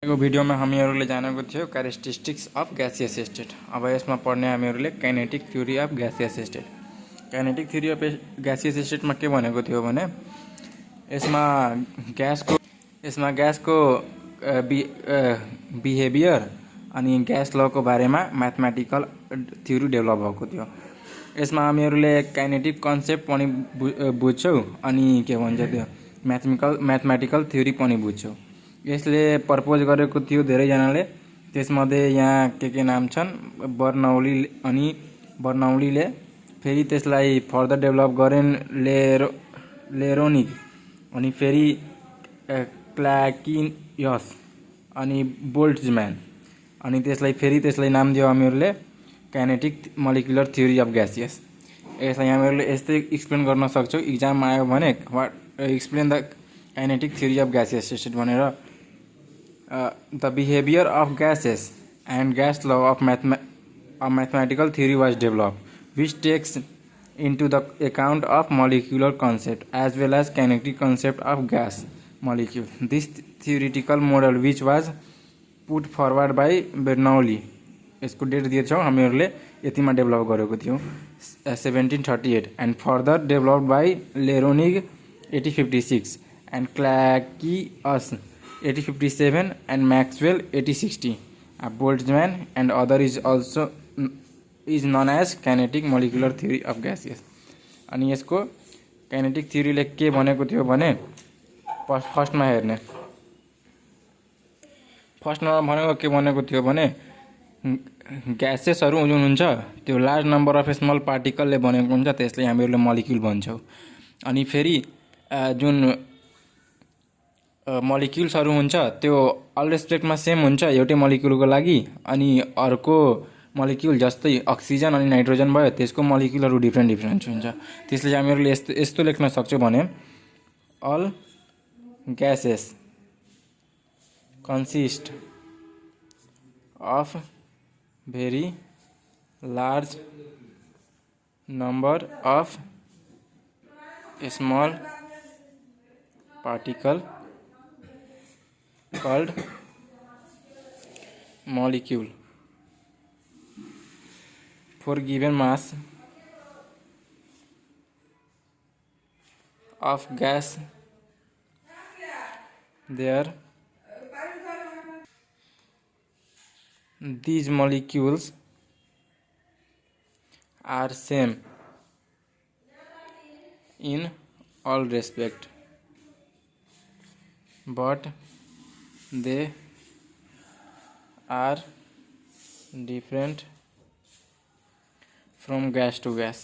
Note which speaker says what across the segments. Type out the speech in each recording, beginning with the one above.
Speaker 1: को भिडियो में हामीहरूले जानेको थियो क्यारेक्टरिस्टिक्स अफ ग्यासियस स्टेट। अब यसमा पढ्ने हामीहरूले kinetic theory of gaseous state. Kinetic theory of gaseous स्टेटमा के भनेको थियो भने यसमा ग्यासको बिहेभियर अनि ग्यास लको बारेमा म्याथमेटिकल थ्योरी डेभलप भएको थियो। यसमा हामीहरूले काइनेटिक कन्सेप्ट पनि बुझ्छौँ अनि के भन्छ त्यो म्याथमेटिकल थ्योरी पनि बुझ्छौँ। यसले प्रपोज गरेको थियो धेरैजनाले, त्यसमध्ये यहाँ के नाम छन् बर्नौली अनि बर्नौलीले फेरि त्यसलाई फर्दर डेभलप गरेन लेरोनिक अनि फेरि क्ल्याकियस अनि बोल्ट्जम्यान अनि त्यसलाई नाम दियो हामीहरूले kinetic molecular theory of gaseous. यसलाई हामीहरूले यस्तै एक्सप्लेन गर्न सक्छौँ इक्जाममा आयो भने explain the kinetic theory of gaseous state भनेर। The behavior of gases and gas law of a mathematical theory was developed, which takes into the account of molecular concept as well as kinetic concept of gas molecule. This theoretical model, which was put forward by Bernoulli, यसको date दिएछौँ हामीहरूले यतिमा develop गरेको थियौँ 1738 and further developed by Leronig 1856 and Clackius 1857 and Maxwell 1860. Boltzmann and other is known as kinetic molecular theory of gases. अनि यसको kinetic थ्योरीले के भनेको थियो भने फर्स्टमा भनेको के भनेको थियो भने ग्यासेसहरू जुन हुन्छ त्यो लार्ज नम्बर अफ स्मल पार्टिकलले बनेको हुन्छ, त्यसलाई हामीहरूले मोलिक्युल भन्छौँ। अनि फेरि जुन मोलिक्युल्सहरू हुन्छ त्यो अल रेस्पेक्टमा सेम हुन्छ एउटै मोलिक्युलको लागि, अनि अर्को मोलिक्युल जस्तै अक्सिजन अनि नाइट्रोजन भयो त्यसको मोलिक्युलहरू डिफ्रेन्ट हुन्छ। त्यसले हामीहरूले यस्तो लेख्न सक्छौँ भने all gases consist of very large number of small particle called molecule. For given mass of gas, these molecules are same in all respect, but they are different from gas to gas.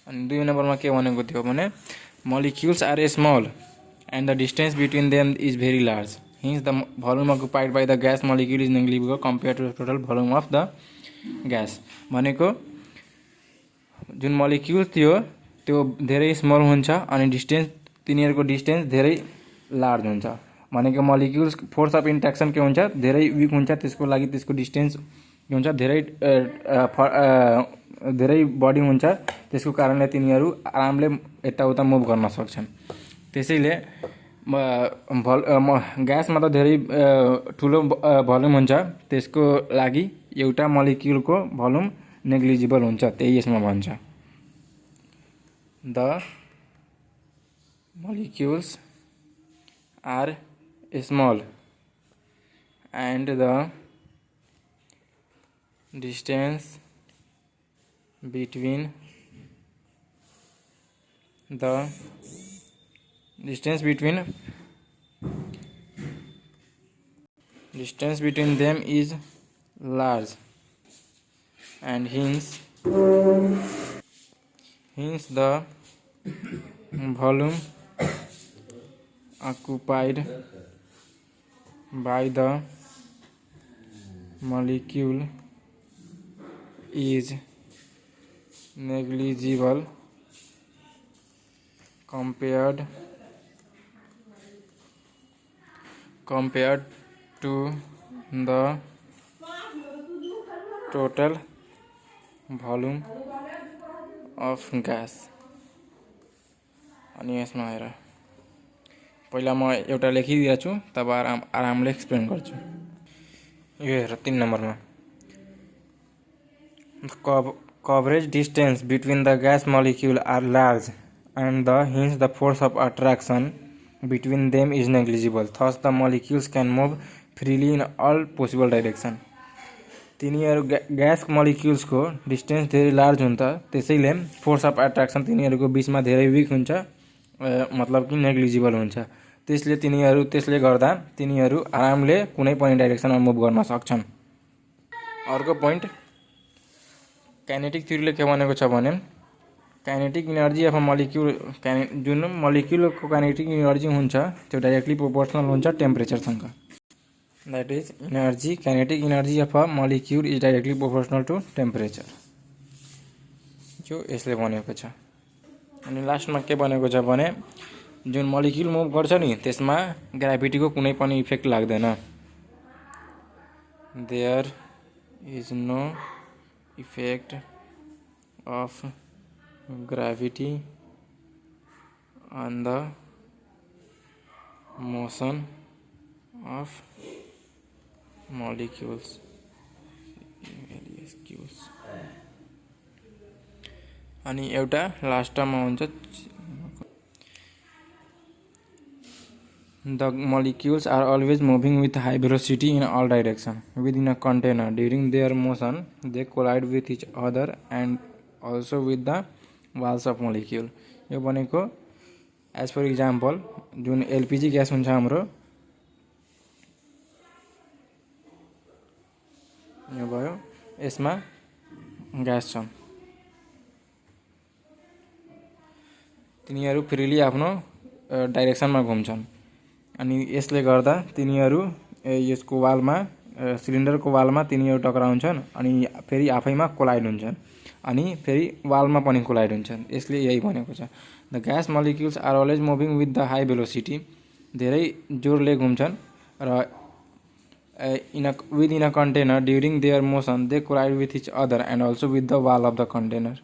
Speaker 1: अनि 2 नम्बरमा के भनेको थियो भने molecules are small and the distance between them is very large, hence the volume occupied by the gas molecule is negligible compared to the total volume of the gas. भनेको जुन molecule थियो त्यो धेरै स्मल हुन्छ अनि distance तिनीहरूको distance धेरै large हुन्छ। भनेको मोलिक्युल्स फोर्स अफ इन्ट्र्याक्सन के हुन्छ धेरै विक हुन्छ, त्यसको लागि त्यसको डिस्टेन्स के हुन्छ धेरै बढी हुन्छ, त्यसको कारणले तिनीहरू आरामले यताउता मुभ गर्न सक्छन्। त्यसैले ग्यासमा त धेरै ठुलो भोल्युम हुन्छ, त्यसको लागि एउटा मोलिक्युलको भोल्युम नेग्लिजिबल हुन्छ, त्यही यसमा भन्छ। The molecules are small and the distance between them is large, and hence the volume occupied by the molecule is negligible compared to the total volume of gas. अनि यसमा आएर पहिला म एउटा लेखिदिएको छु, तब आरामले एक्सप्लेन गर्छु। यो हेर 3 नम्बरमा coverage distance between the gas molecule are large and hence the force of attraction between them is negligible. Thus the molecules can move freely in all possible direction. तिनीहरू ग्यास मोलिक्युल्सको डिस्टेन्स धेरै large हुन्छ, त्यसैले force of attraction तिनीहरूको बिचमा धेरै week हुन्छ, मतलब कि नेग्लिजिबल हुन्छ। त्यसले गर्दा तिनीहरू आरामले कुनै पनि डाइरेक्सनमा मुभ गर्न सक्छन्। अर्को पोइन्ट, काइनेटिक थ्योरीले के भनेको छ भने काइनेटिक इनर्जी अफ मलिक्युल जुन मलिक्युलको काइनेटिक इनर्जी हुन्छ त्यो डाइरेक्टली प्रोपोर्सनल हुन्छ टेम्परेचरसँग। That is kinetic energy of a molecule is directly proportional to temperature, जो यसले भनेको छ। अनि लास्टमा के भनेको छ भने जुन मलिक्युल मुभ गर्छ नि त्यसमा ग्राभिटीको कुनै पनि इफेक्ट लाग्दैन। There is no effect of gravity on the motion of molecules. अनि एउटा लास्टमा हुन्छ the molecules are always moving with high velocity in all direction within a container. During their motion they collide with each other and also with the walls of molecule. यो भनेको as for example जुन LPG gas हुन्छ हाम्रो, यो भयो, यसमा gas छन्, तिनीहरू फ्रीली आफ्नो डाइरेक्सनमा घुम्छन्। अनि यसले गर्दा तिनीहरू यसको वालमा सिलिन्डरको वालमा तिनीहरू टक्राउँछन् अनि फेरि आफैमा कोलाइड हुन्छन् अनि फेरि वालमा पनि कोलाइड हुन्छन्। यसले यही भनेको छ the gas molecules are always moving with the high velocity, धेरै जोरले घुम्छन् र within a container during their motion they collide with each other and also with the wall of the container.